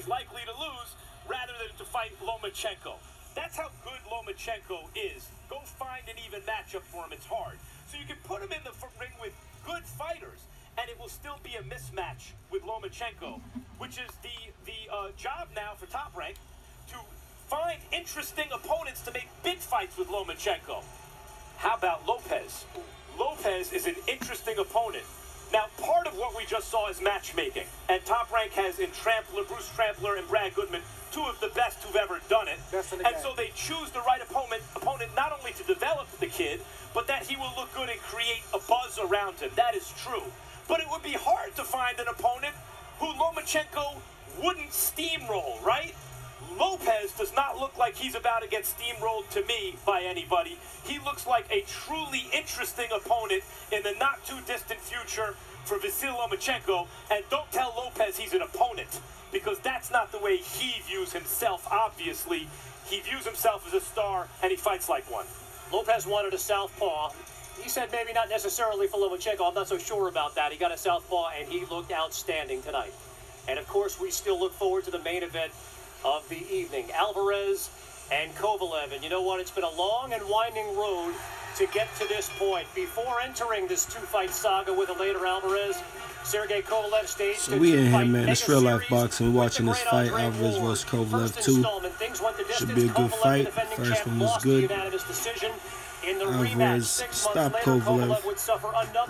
is likely to lose rather than to fight Lomachenko. That's how good Lomachenko is. Go find an even matchup for him. It's hard. So you can put him in the ring with good fighters, and it will still be a mismatch with Lomachenko, which is the job now for Top Rank to find interesting opponents to make big fights with Lomachenko. How about Lopez? Lopez is an interesting opponent. Now, part of what we just saw is matchmaking, and Top Rank has in Bruce Trampler and Brad Goodman, two of the best who've ever done it. And so they choose the right opponent not only to develop the kid, but that he will look good and create a buzz around him. That is true. But it would be hard to find an opponent who Lomachenko wouldn't steamroll, right? Lopez does not look like he's about to get steamrolled to me by anybody. He looks like a truly interesting opponent in the not-too-distant future for Vasyl Lomachenko. And don't tell Lopez he's an opponent, because that's not the way he views himself, obviously. He views himself as a star, and he fights like one. Lopez wanted a southpaw. He said maybe not necessarily for Lomachenko. I'm not so sure about that. He got a southpaw, and he looked outstanding tonight. And, of course, we still look forward to the main event of the evening, Alvarez and Kovalev. And you know what? It's been a long and winding road to get to this point. Before entering this two-fight saga with Eleider Alvarez, Sergey Kovalev staged so we in here, man. It's real life boxing. We're watching this fight, Alvarez versus Kovalev 2. Should be a good fight. First one was good. Alvarez stopped Kovalev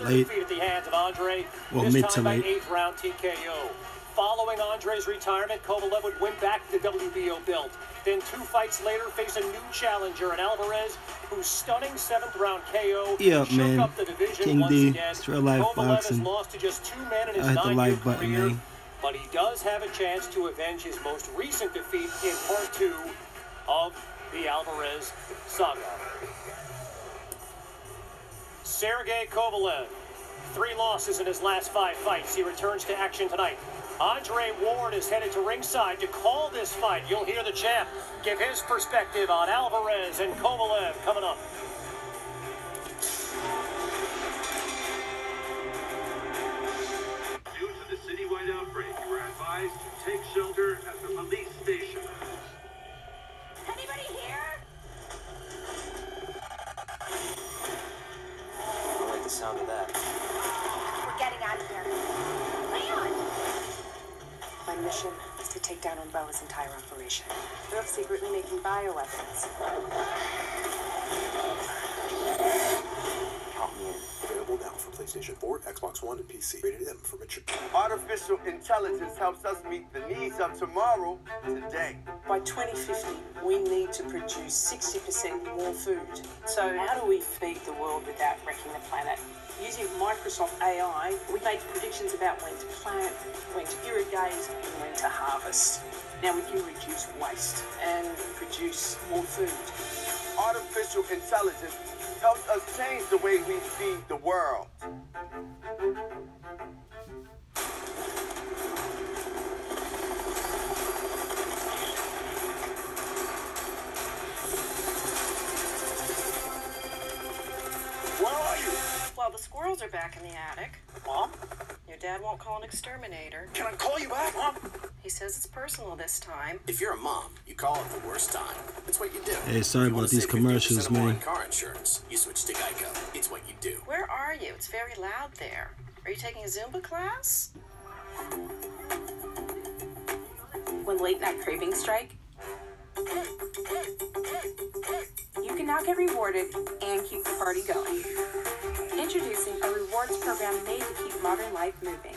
late, well, mid to late. Following Andre's retirement, Kovalev would win back the WBO belt. Then 2 fights later, face a new challenger in Alvarez, whose stunning 7th-round KO shook up the division King once D, again. it's real life boxing. Has lost to just 2 men in his I hit the 9-year like button, career, man. but he does have a chance to avenge his most recent defeat in part 2 of the Alvarez saga. Sergey Kovalev, 3 losses in his last 5 fights. He returns to action tonight. Andre Ward is headed to ringside to call this fight. You'll hear the champ give his perspective on Alvarez and Kovalev coming up. Due to the citywide outbreak, you are advised to take shelter at the police station. Anybody here? I like the sound of that. We're getting out of here. Leon! My mission is to take down Umbrella's entire operation. They're secretly making bioweapons. Count me in. Available now for PlayStation 4, Xbox One, and PC. Rated M for mature. Artificial intelligence helps us meet the needs of tomorrow, today. By 2050, we need to produce 60% more food. So how do we feed the world without wrecking the planet? Using Microsoft AI, we make predictions about when to plant, when to irrigate, and when to harvest. Now we can reduce waste and produce more food. Artificial intelligence helps us change the way we feed the world. Where are you? Well, the squirrels are back in the attic. Mom? Your dad won't call an exterminator. Can I call you back, Mom? He says it's personal this time. If you're a mom, you call it the worst time. That's what you do. Hey, sorry about these commercials, man. Car insurance, you switch to Geico. It's what you do. Where are you? It's very loud there. Are you taking a Zumba class? When late night cravings strike, you can now get rewarded and keep the party going. Introducing a rewards program made to keep modern life moving.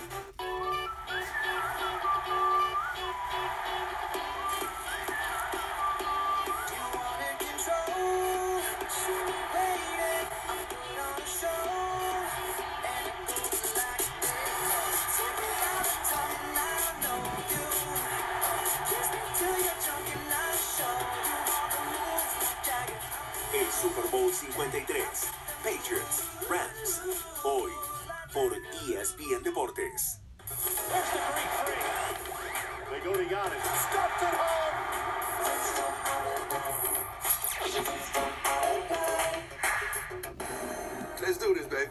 El Super Bowl 53, Patriots, Rams, hoy por ESPN Deportes. That's the great free. They go to Giannis. Stuffed it home. Let's do this, baby.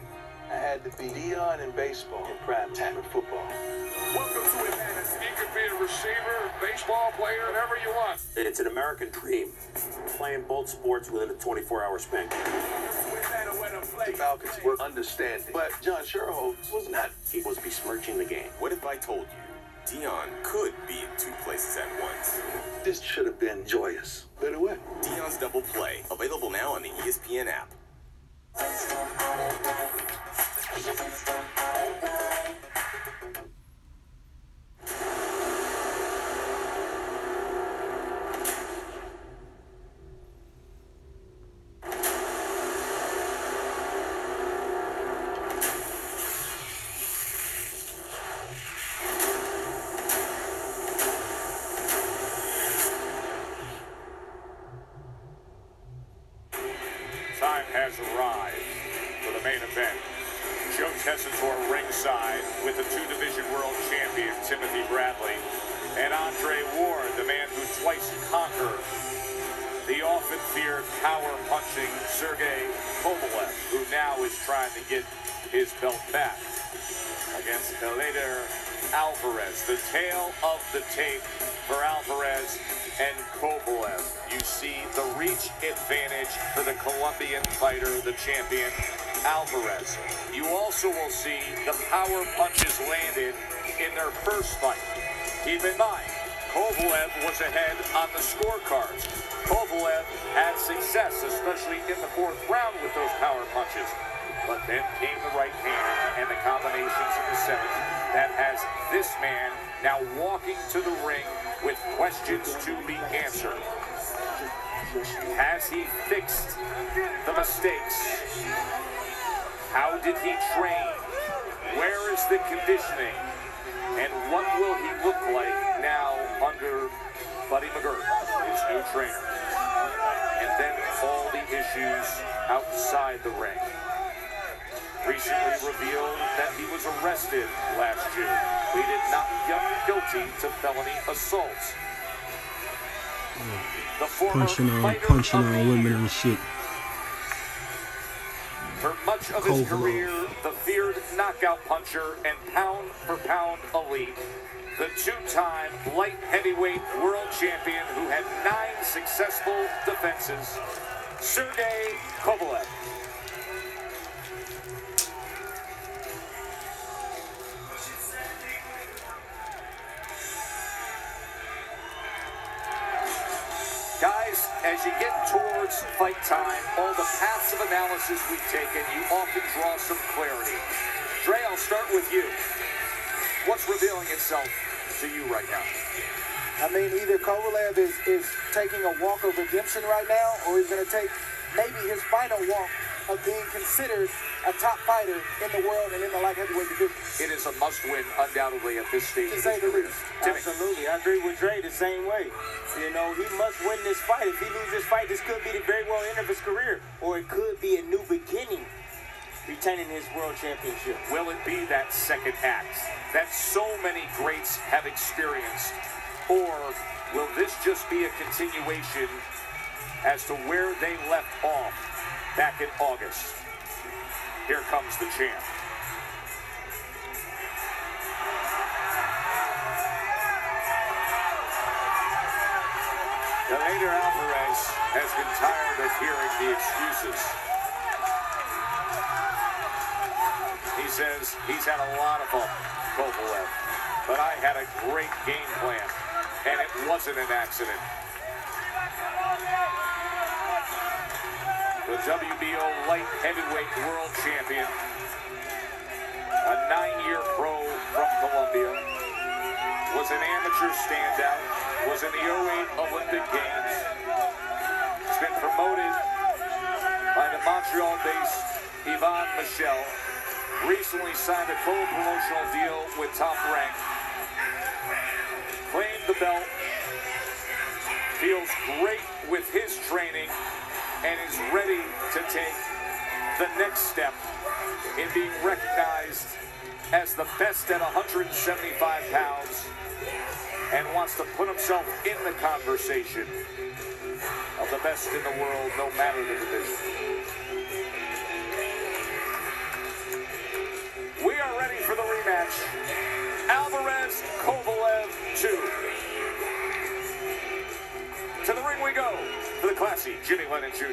I had to be Dion in baseball and prime time in football. Welcome to Atlanta's anchor fan receiver, baseball, play whatever you want. It's an American dream, playing both sports within a 24-hour span. The Falcons were understanding, but John Sherholtz was not. He was besmirching the game. What if I told you Dion could be in two places at once? This should have been joyous. Better way. Dion's Double Play, available now on the ESPN app. Time has arrived for the main event. Joe Tessitore ringside with the two-division world champion Timothy Bradley and Andre Ward, the man who twice conquered the often feared power-punching Sergey KOVALEV, who now is trying to get his belt back against Eleider Alvarez. The tale of the tape for Alvarez and KOVALEV. You see the reach advantage for the Colombian fighter, the champion, Alvarez. You also will see the power punches landed in their first fight. Keep in mind, KOVALEV was ahead on the scorecards. KOVALEV had success, especially in the fourth round with those power punches. But then came the right hand and the combinations in the seventh that has this man now walking to the ring with questions to be answered. Has he fixed the mistakes? How did he train? Where is the conditioning? And what will he look like now under Buddy McGirt, his new trainer? And then all the issues outside the ring. Recently revealed that he was arrested last June, pleaded not guilty to felony assault. The former punching on women and shit. For much of his career, the feared knockout puncher and pound-for-pound elite, the two-time light heavyweight world champion who had 9 successful defenses, Sergey KOVALEV. Guys, as you get towards fight time, all the paths of analysis we've taken, you often draw some clarity. Dre, I'll start with you. What's revealing itself to you right now? I mean, either KOVALEV is taking a walk of redemption right now, or he's going to take maybe his final walk of being considered a top fighter in the world and in the light heavyweight division. It is a must-win, undoubtedly, at this stage. To say the least. Absolutely. I agree with Dre the same way. You know, he must win this fight. If he loses this fight, this could be the very well end of his career, or it could be a new beginning, retaining his world championship. Will it be that second act that so many greats have experienced, or will this just be a continuation as to where they left off back in August? Here comes the champ. Eleider Alvarez has been tired of hearing the excuses. He says he's had a lot of fun, KOVALEV, but I had a great game plan, and it wasn't an accident. The WBO light heavyweight world champion, a 9-year pro from Colombia, was an amateur standout, was in the 08 Olympic Games. He's been promoted by the Montreal-based Yvan Michel. Recently signed a co-promotional deal with Top Rank. Claimed the belt. Feels great with his training and is ready to take the next step in being recognized as the best at 175 pounds and wants to put himself in the conversation of the best in the world, no matter the division. We are ready for the rematch. Alvarez, KOVALEV 2. Jesse, Jimmy Lennon Jr.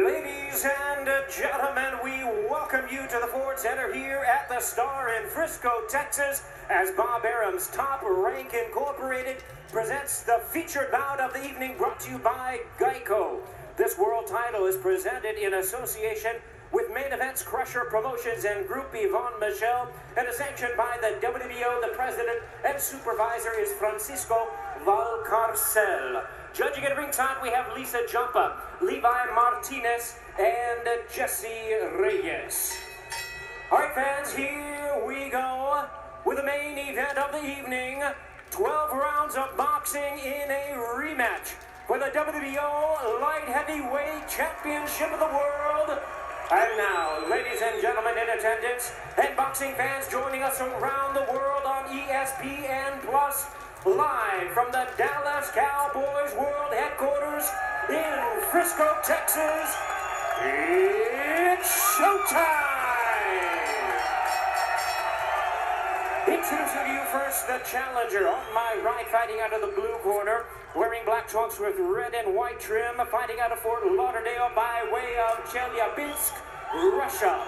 Ladies and gentlemen, we welcome you to the Ford Center here at the Star in Frisco, Texas, as Bob Arum's Top Rank Incorporated presents the featured bout of the evening, brought to you by Geico. This world title is presented in association with Main Events Crusher Promotions and Group Yvonne Michel, and is sanctioned by the WBO. The president and supervisor is Francisco Valcarcel. Judging at ringside, we have Lisa Jumpa, Levi Martinez, and Jesse Reyes. All right, fans, here we go with the main event of the evening. 12 rounds of boxing in a rematch for the WBO Light Heavyweight Championship of the World. And now, ladies and gentlemen in attendance, and boxing fans joining us around the world on ESPN+, live from the Dallas Cowboys World Headquarters in Frisco, Texas, it's showtime! Introducing to you first the challenger. On my right, fighting out of the blue corner, wearing black trunks with red and white trim, fighting out of Fort Lauderdale by way of Chelyabinsk, Russia.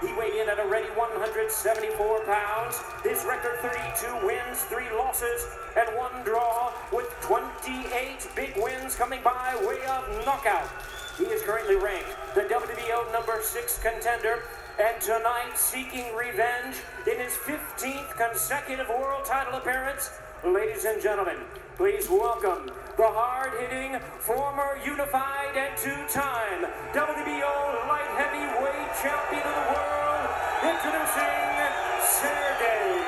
He weighed in at a ready 174 pounds. His record 32 wins, 3 losses, and 1 draw, with 28 big wins coming by way of knockout. He is currently ranked the WBO number 6 contender, and tonight seeking revenge in his 15th consecutive world title appearance. Ladies and gentlemen, please welcome the hard-hitting, former unified and 2-time WBO light heavyweight champion of the world, introducing Sergey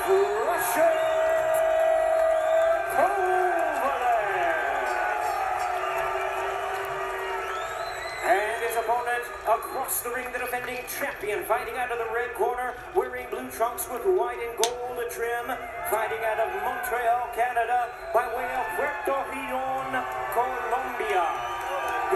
Crusher Kovalev. And his opponent across the ring, the defending champion, fighting out of the red corner, wearing blue trunks with white and gold trim, fighting out of Montreal, Canada, by way of Puerto Rico, Colombia.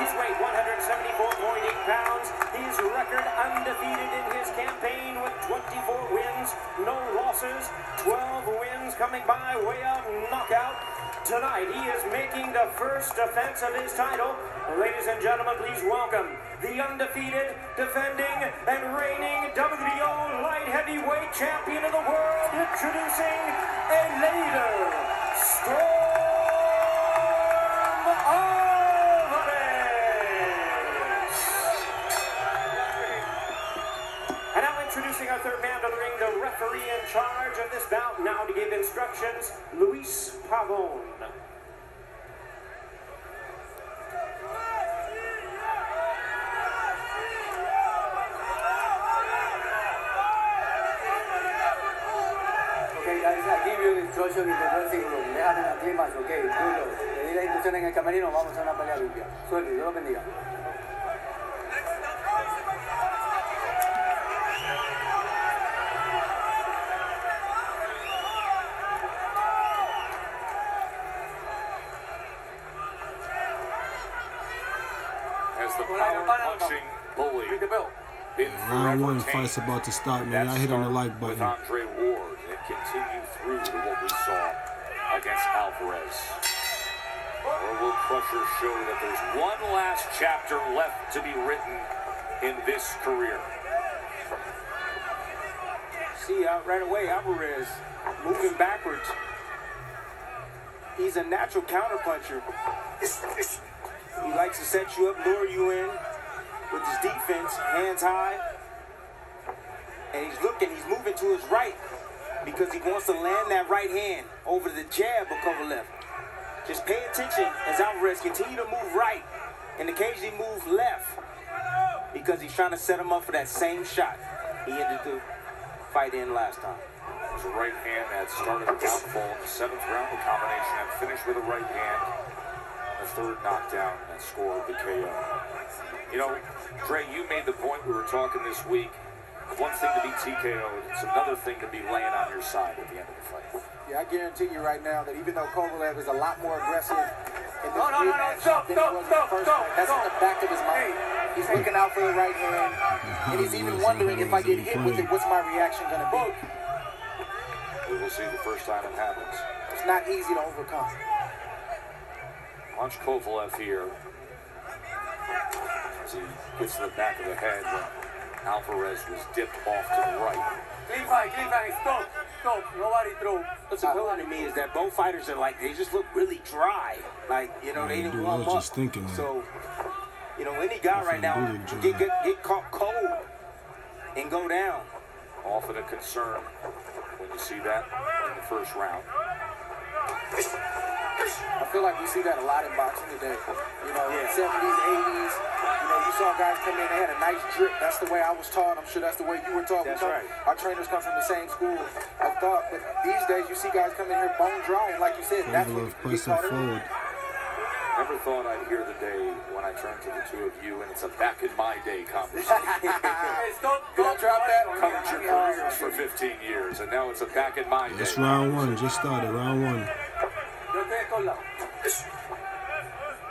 His weight 174.8 pounds. His record undefeated in his campaign with 24 wins, no losses, 12 wins coming by way of knockout. Tonight he is making the first defense of his title. Ladies and gentlemen, please welcome the undefeated, defending, and reigning WBO light heavyweight champion of the world, introducing a later Storm Alvarez. And now introducing our third man to the ring, the referee in charge of this bout, now to give instructions, Luis Pavon. Instruction in the dressing room. Dejan en la clima, ok, duro. Le di la instrucción en el camerino, vamos a una pelea limpia. Suerte, Dios lo bendiga. As the power-punching bully in Round 1 fight's about to start, man. Y'all hit on the like button. Andre Ward and continue through to what we saw against Alvarez. Or will Crusher show that there's one last chapter left to be written in this career? See, right away, Alvarez moving backwards. He's a natural counterpuncher. He likes to set you up, lure you in with his defense, hands high. And he's moving to his right because he wants to land that right hand over the jab of Kovalev. Just pay attention as Alvarez continue to move right and occasionally move left because he's trying to set him up for that same shot he ended the fight in last time. It was a right hand that started the downfall in the 7th round. The combination that finished with a right hand. The 3rd knockdown that scored the KO. You know, Dre, you made the point we were talking this week. One thing to be TKO'd, it's another thing to be laying on your side at the end of the fight. Yeah, I guarantee you right now that even though Kovalev is a lot more aggressive in this No, stop, than he was in the first fight, that's in the back of his mind. He's looking out for the right hand, and he's even wondering, if I get hit with it, what's my reaction going to be? We will see the first time it happens. It's not easy to overcome. Watch KOVALEV here as he gets to the back of the head when Alvarez was dipped off to the right. Clean fight, stop, nobody throw. What's appealing to me is that both fighters are like, they just look really dry. Like, you know, they didn't warm up. Just thinking that. So, you know, any guy right now get caught cold and go down. Often a concern when you see that in the first round. I feel like we see that a lot in boxing today. You know, in the 70s, 80s, you know, you saw guys come in, they had a nice drip. That's the way I was taught. I'm sure that's the way you were taught. That's right. Our trainers come from the same school of thought. But these days, you see guys come in here bone dry. And like you said, that's what you get caught in. Never thought I'd hear the day when I turned to the two of you, and it's a back in my day conversation. Don't drop that. Covered your careers for 15 years, and now it's a back in my day. It's round one. Just started. Round one.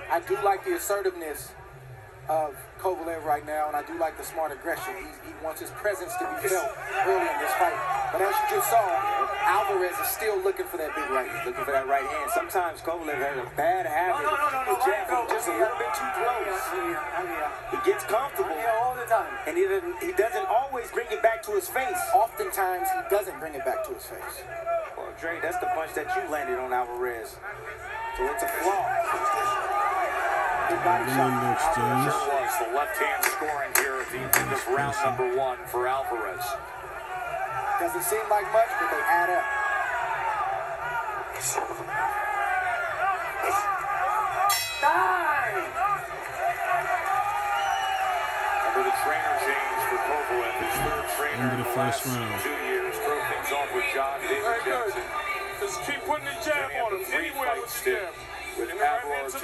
I do like the assertiveness of KOVALEV right now, and I do like the smart aggression. He wants his presence to be felt early in this fight. But as you just saw, Alvarez is still looking for that big right hand. Looking for that right hand. Sometimes KOVALEV has a bad habit of jabbing just a little bit too close. He gets comfortable all the time, and he doesn't always bring it back to his face. Oftentimes, he doesn't bring it back to his face. Well, Dre, that's the punch that you landed on Alvarez. So it's a flaw. Good body shot. Exchange. There was the left hand scoring here at the end of round number 1 for Alvarez. Doesn't seem like much, but they add up. Under the trainer change for KOVALEV, his third trainer End of in the the first last round. 2 years. Throw things off with John David Jackson. Just keep putting the jab on him. Anywhere with the jab. With Alvarez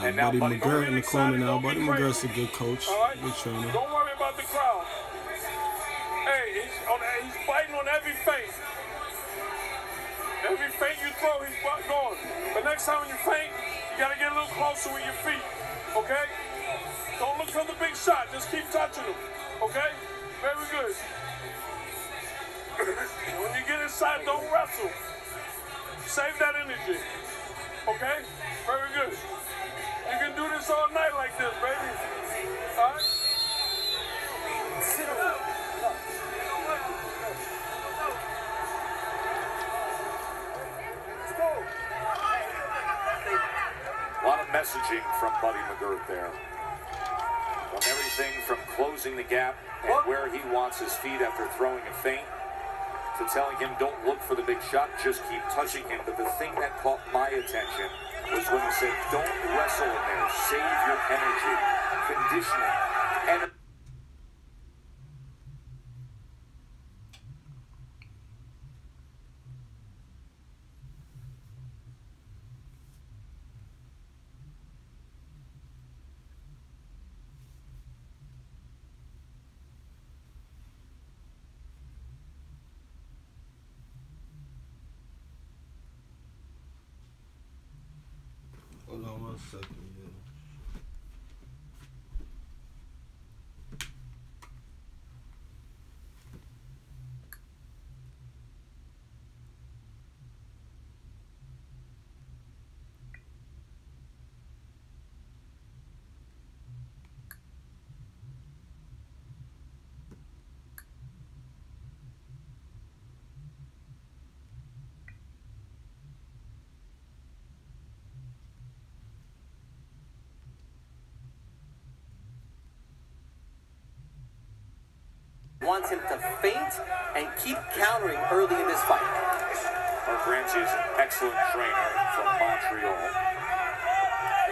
And Buddy McGirt in the corner now. Buddy McGirt's a good coach, good trainer. Don't worry about the crowd. Hey, he's biting on every feint. Every feint you throw, he's going. But next time when you feint, you got to get a little closer with your feet, okay? Don't look for the big shot. Just keep touching him, okay? Very good. When you get inside, don't wrestle. Save that energy. Okay? Very good. You can do this all night like this, baby. All right? A lot of messaging from Buddy McGirt there. On everything from closing the gap and where he wants his feet after throwing a feint, to telling him don't look for the big shot, just keep touching him. But the thing that caught my attention was when he said, don't wrestle in there, save your energy, conditioning. And Hold on 1 second. Wants him to feint and keep countering early in this fight. Grancy is an excellent trainer from Montreal.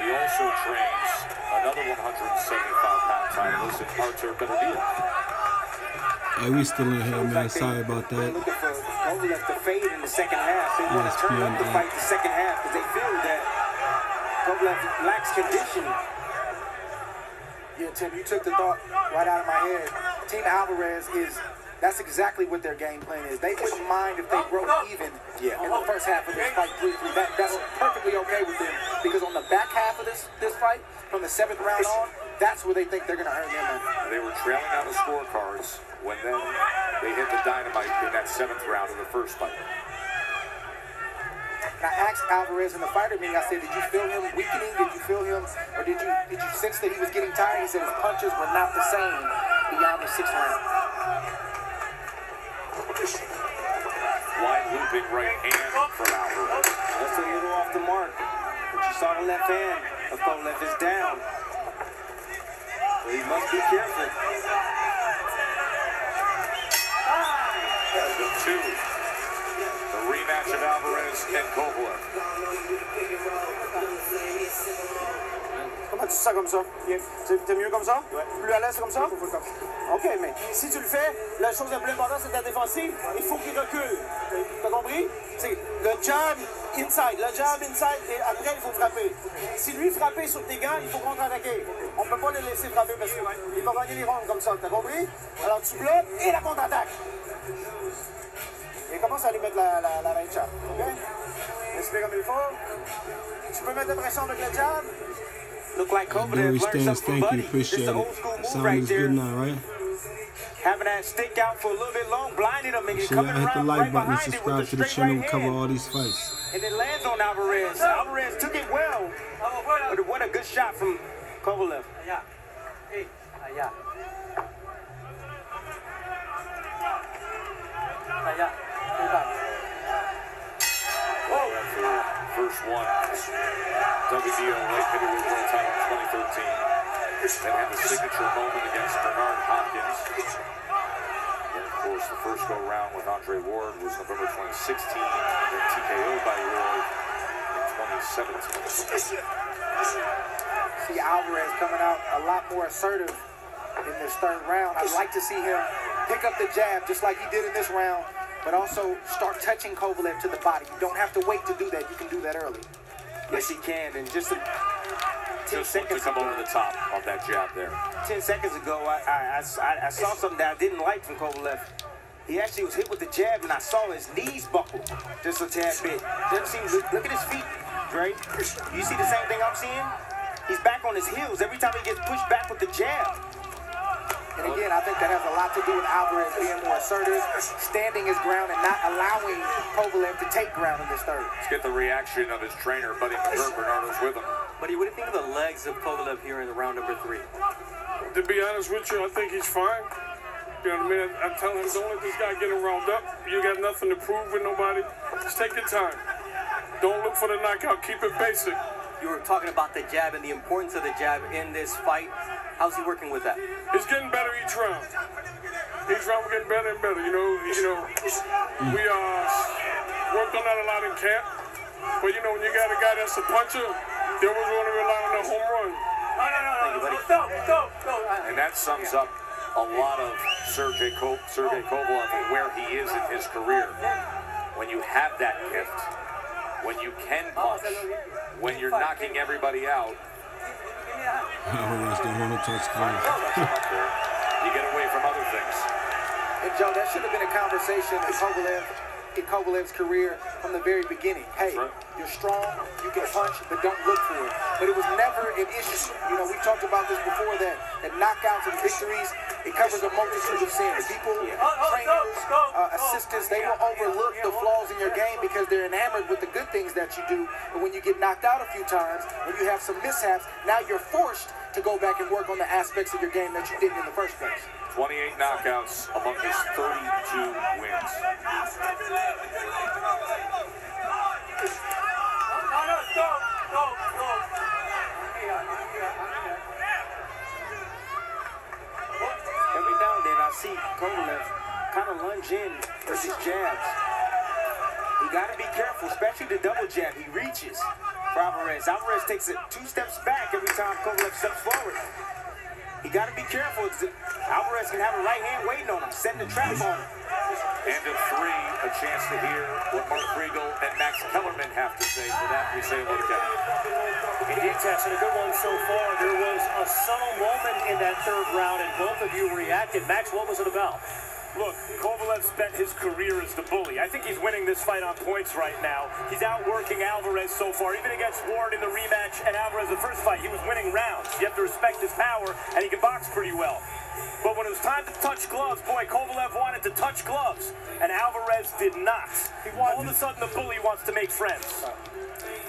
He also trains another 175-pound titleist in Artur Benavides. Hey, we still in here, man. Sorry about that. They're looking for KOVALEV to fade in the second half. They want to turn up the fight the second half because they feel that KOVALEV lacks conditioning. Yeah, Tim, you took the thought right out of my head. Team Alvarez that's exactly what their game plan is. They wouldn't mind if they broke even in the first half of this fight 3-3. That's perfectly okay with them because on the back half of this fight, from the 7th round on, that's where they think they're going to earn their money. They were trailing on the scorecards when then they hit the dynamite in that 7th round of the first fight. And I asked Alvarez in the fighter meeting, I said, did you feel him weakening? Did you feel him, or did you sense that he was getting tired? He said his punches were not the same beyond the 6th round. Wide looping right hand from Alvarez. That's a little off the mark. But you saw the left hand of KOVALEV is down. So he must be careful. The 2. The rematch of Alvarez and KOVALEV. Comment tu sens comme ça? T'es mieux comme ça? Ouais. Plus à l'aise comme ça? OK, mais si tu le fais, la chose la plus importante, c'est ta défensive. Il faut qu'il recule. T'as compris? C'est le jab inside, et après, il faut frapper. Si lui frappait sur tes gants, il faut contre-attaquer. On ne peut pas le laisser frapper parce qu'il va gagner les rounds comme ça. T'as compris? Alors, tu bloques et la contre-attaque. Et commence à lui mettre la right jab. OK? Respire comme il faut. Tu peux mettre de pression avec le jab. Look like KOVALEV Barry learned Stans, something from thank Buddy. you, appreciate Just an it. old school move Sound right is there. good now, right? Having that stick out for a little bit long, blinded him, and Make he's sure y'all coming hit the around like right button and behind it subscribe with to the the straight channel. right We cover hand. all these fights. And it lands on Alvarez. Alvarez took it well. But what a good shot from KOVALEV. Allá. Hey, allá. Allá. Hey, back. Whoa. First one. WBO light heavyweight world title in 2013. Then had the signature moment against Bernard Hopkins. And of course, the first go round with Andre Ward was November 2016. Then TKO by Ward in 2017. See Alvarez coming out a lot more assertive in this 3rd round. I'd like to see him pick up the jab just like he did in this round, but also start touching KOVALEV to the body. You don't have to wait to do that. You can do that early. Yes, he can. And just 10 Just seconds to come ago, over the top of that jab there. 10 seconds ago, I saw something that I didn't like from KOVALEV. He actually was hit with the jab, and I saw his knees buckle just a tad bit. Doesn't seem. Look at his feet, Dre. You see the same thing I'm seeing? He's back on his heels every time he gets pushed back with the jab. And again, I think that has a lot to do with Alvarez being more assertive, standing his ground, and not allowing KOVALEV to take ground in this 3rd. Let's get the reaction of his trainer, Buddy McGirt. Bernardo's with him. Buddy, what do you think of the legs of KOVALEV here in the round number 3? To be honest with you, I think he's fine. You know what I mean? I tell him, don't let this guy get him round up. You got nothing to prove with nobody. Just take your time. Don't look for the knockout. Keep it basic. You were talking about the jab and the importance of the jab in this fight. How's he working with that? It's getting better each round. Each round we're getting better and better. You know, we worked on that a lot in camp. But you know, when you got a guy that's a puncher, they always want to rely on the home run. No. And that sums up a lot of Sergey KOVALEV and where he is in his career. When you have that gift, when you can punch, when you're knocking everybody out, Alvarez don't want to touch you get away from other things. And Joe, that should have been a conversation in KOVALEV's career from the very beginning. Hey, you're strong, you can punch, but don't look for it. But it was never an issue. You know, we talked about this before, that knockouts and victories, it covers a multitude of sins. People, trainers, assistants, they will overlook the flaws in your game because they're enamored with the good things that you do. But when you get knocked out a few times, when you have some mishaps, now you're forced to go back and work on the aspects of your game that you didn't in the first place. 28 knockouts among his 32 wins. Every now and then I see KOVALEV kind of lunge in with his jabs. You got to be careful, especially the double jab. He reaches for Alvarez. Alvarez takes it 2 steps back every time KOVALEV steps forward. You got to be careful. Alvarez can have a right hand waiting on him, setting the trap on him. End of 3, a chance to hear what Mark Riegel and Max Kellerman have to say. For that, we say hello to Kevin. Indeed, Tess, and a good one so far. There was a subtle moment in that 3rd round, and both of you reacted. Max, what was it about? Look, KOVALEV spent his career as the bully. I think he's winning this fight on points right now. He's outworking Alvarez so far. Even against Ward in the rematch and Alvarez the first fight, he was winning rounds. You have to respect his power, and he can box pretty well. But when it was time to touch gloves, boy, Kovalev wanted to touch gloves, and Alvarez did not. All of a sudden, the bully wants to make friends.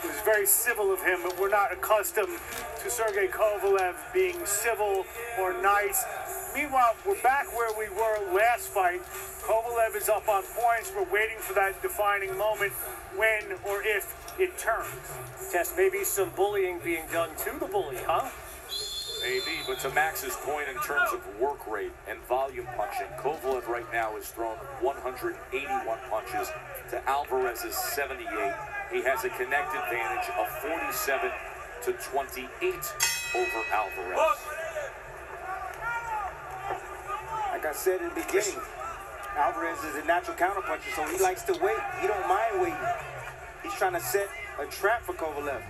It was very civil of him, but we're not accustomed to Sergey Kovalev being civil or nice. Meanwhile, we're back where we were last fight. Kovalev is up on points. We're waiting for that defining moment when or if it turns. Test, maybe some bullying being done to the bully, huh? Maybe, but to Max's point in terms of work rate and volume punching, Kovalev right now has thrown 181 punches to Alvarez's 78. He has a connect advantage of 47 to 28 over Alvarez. Like I said in the beginning, Alvarez is a natural counterpuncher, so he likes to wait. He don't mind waiting. He's trying to set a trap for Kovalev.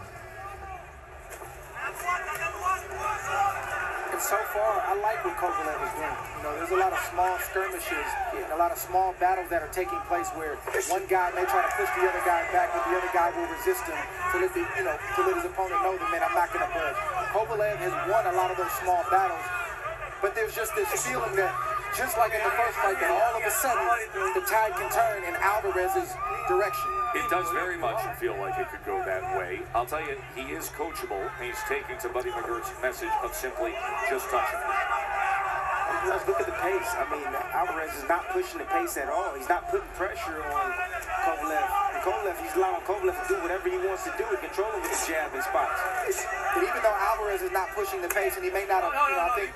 And so far, I like what Kovalev is doing. You know, there's a lot of small skirmishes and a lot of small battles that are taking place where one guy may try to push the other guy back, but the other guy will resist him to let to let his opponent know that, man, I'm not going to budge. Kovalev has won a lot of those small battles, but there's just this feeling that, just like in the first fight, that all of a sudden the tide can turn in Alvarez's direction. It does very much feel like it could go that way. I'll tell you, he is coachable. He's taking to Buddy McGirt's message of simply just touching him. Let's look at the pace. I mean, Alvarez is not pushing the pace at all. He's not putting pressure on Kovalev. And Kovalev, he's allowing Kovalev to do whatever he wants to do and control him with his jab and spots. But even though Alvarez is not pushing the pace, and he may not have, I think,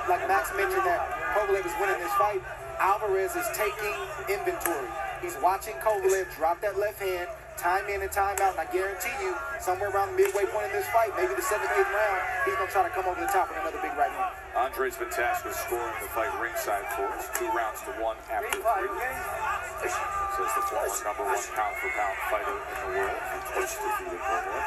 like Max mentioned, that Kovalev is winning this fight, Alvarez is taking inventory. He's watching Kovalev drop that left hand, time in and time out, and I guarantee you, somewhere around the midway point in this fight, maybe the 7th, 8th round, he's going to try to come over the top with another big right hand. Andre's been tasked with scoring the fight ringside for us. 2 rounds to 1 after 3. Says the former #1 pound-for-pound fighter in the world who twice defeated Kovalev.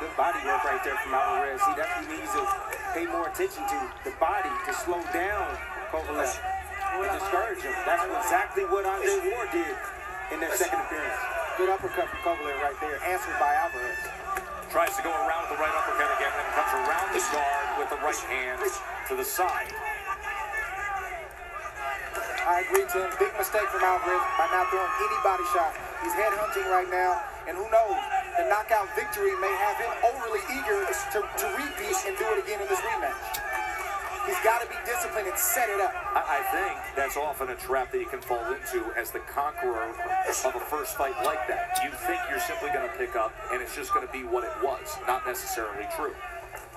Good body work right there from Alvarez. He definitely needs to pay more attention to the body to slow down Kovalev and discourage him. That's exactly what Andre Ward did in their second appearance. Good uppercut from Kovalev right there, answered by Alvarez. Tries to go around with the right uppercut again, then comes around the guard with the right hand to the side. I agree, Tim. Big mistake from Alvarez by not throwing any body shot. He's head-hunting right now, and who knows, the knockout victory may have him overly eager to repeat and do it again in this rematch. He's got to be disciplined and set it up. I think that's often a trap that you can fall into as the conqueror of a first fight like that. You think you're simply going to pick up, and it's just going to be what it was, not necessarily true.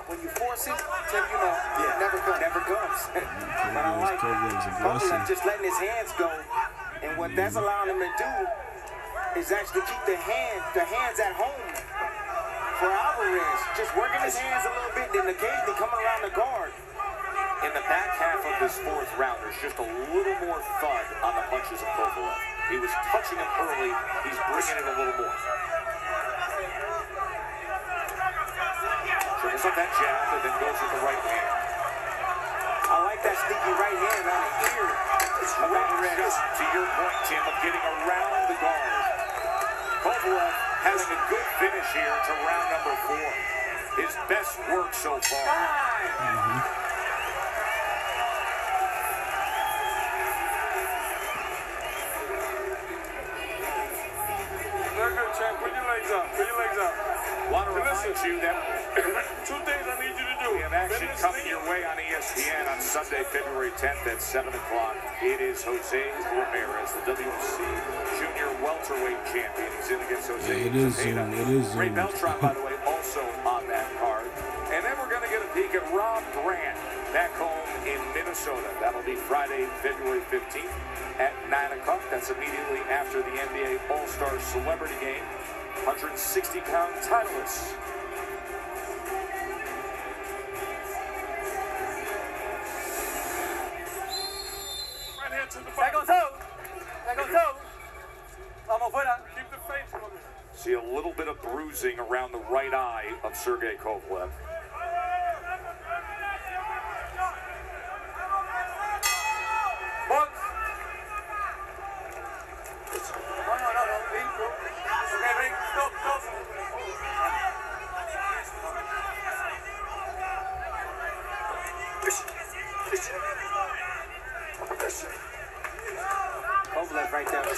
When you force it, Tim, you know, it never comes. Never comes. But I like Kovalev just letting his hands go, and what that's allowing him to do is actually keep the hands at home for Alvarez. Just working his hands a little bit, then occasionally coming around the guard. In the back half of this 4th round, there's just a little more thud on the punches of Kovalev. He was touching him early. He's bringing it a little more. Tries up that jab and then goes with the right hand. I like that sneaky right hand on the ear. To your point, Tim, of getting around the guard. Kovalev having a good finish here to round number 4. His best work so far. Very good, champ. Put your legs up. Put your legs up. Want to remind you that 2 things I need you to do. we have action coming your way on ESPN on Sunday, February 10th at 7 o'clock. It is Jose Ramirez, the WC Junior welterweight champion. He's in against Jose. It is Zoom. It is Zoom. Ray Beltran, by the way, also on that card. And then we're going to get a peek at Rob Grant back home in Minnesota. That'll be Friday, February 15th at 9 o'clock. That's immediately after the NBA All-Star Celebrity Game. 160-pound titleist. Right hand to the Back on toe. Back on toe. Vamos fuera. Keep the face coming. See a little bit of bruising around the right eye of Sergey Kovalev. Box. No. Okay, ring. Stop.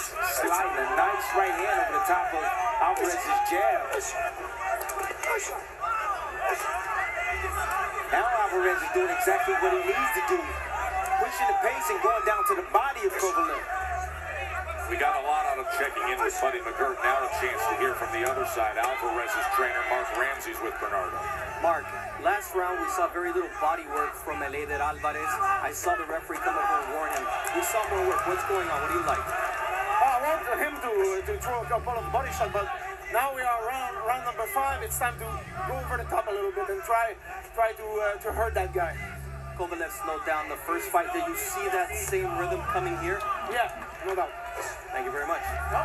sliding a nice right hand over the top of Alvarez's jab. Now Alvarez is doing exactly what he needs to do, pushing the pace and going down to the body of Kovalev. We got a lot out of checking in with Buddy McGirt. Now a chance to hear from the other side. Alvarez's trainer, Mark Ramsey's with Bernardo. Mark, last round we saw very little body work from Alvarez. I saw the referee come over and warn him. We saw more work. What's going on? What do you like? I want him to throw a couple of body shots, but now we are round number 5. It's time to go over the top a little bit and try to hurt that guy. Kovalev slowed down the first fight. Did you see that same rhythm coming here? Yeah, no doubt. Thank you very much. No.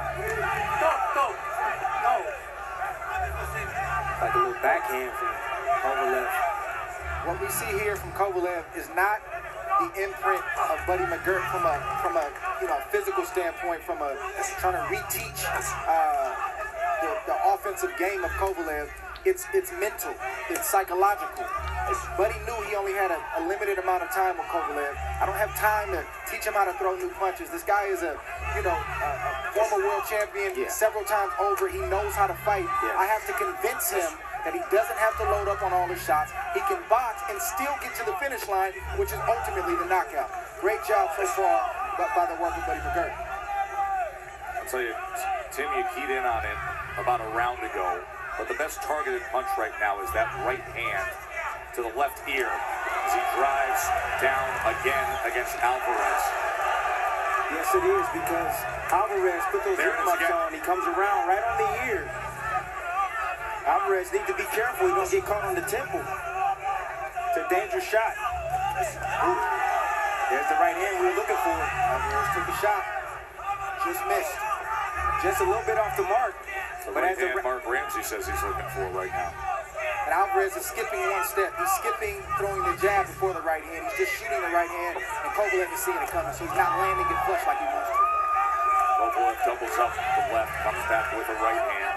Like a little backhand from Kovalev. What we see here from Kovalev is not the imprint of Buddy McGirt from a physical standpoint, from a trying to reteach the offensive game of Kovalev. It's mental, it's psychological. Buddy knew he only had a limited amount of time with Kovalev. I don't have time to teach him how to throw new punches. This guy is a former world champion several times over. He knows how to fight. I have to convince him that he doesn't have to load up on all his shots. He can box and still get to the finish line, which is ultimately the knockout. Great job so far by the work of Buddy McGirt. I'll tell you, Tim, you keyed in on it about a round ago, but the best targeted punch right now is that right hand to the left ear as he drives down again against Alvarez. Yes, it is, because Alvarez put those earmuffs on. He comes around right on the ear. Alvarez needs to be careful. He don't get caught on the temple. It's a dangerous shot. Ooh. There's the right hand we were looking for. Alvarez took a shot. Just missed. Just a little bit off the mark. The right hand Mark Ramsey says he's looking for right now. And Alvarez is skipping one step. He's skipping, throwing the jab before the right hand. He's just shooting the right hand, and Kovalev is seeing it coming, so he's not landing it flush like he wants to. Kovalev doubles up the left, comes back with a right hand.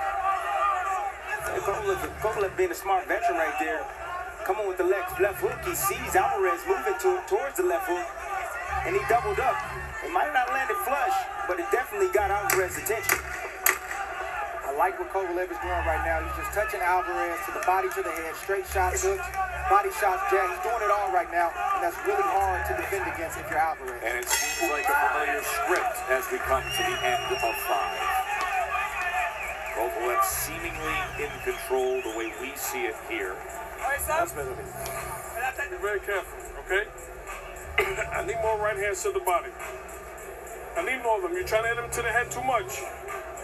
Kovalev being a smart veteran right there. Coming with the left hook. He sees Alvarez moving towards the left hook, and he doubled up. It might not land it flush, but it definitely got Alvarez's attention. I like what Kovalev is doing right now. He's just touching Alvarez to the body, to the head, straight shots, hooks, body shots, jab. He's doing it all right now, and that's really hard to defend against if you're Alvarez. And it seems like a familiar script as we come to the end of 5. Kovalev seemingly in control the way we see it here. Be very careful, okay? I need more right hands to the body. I need more of them. You're trying to hit him to the head too much.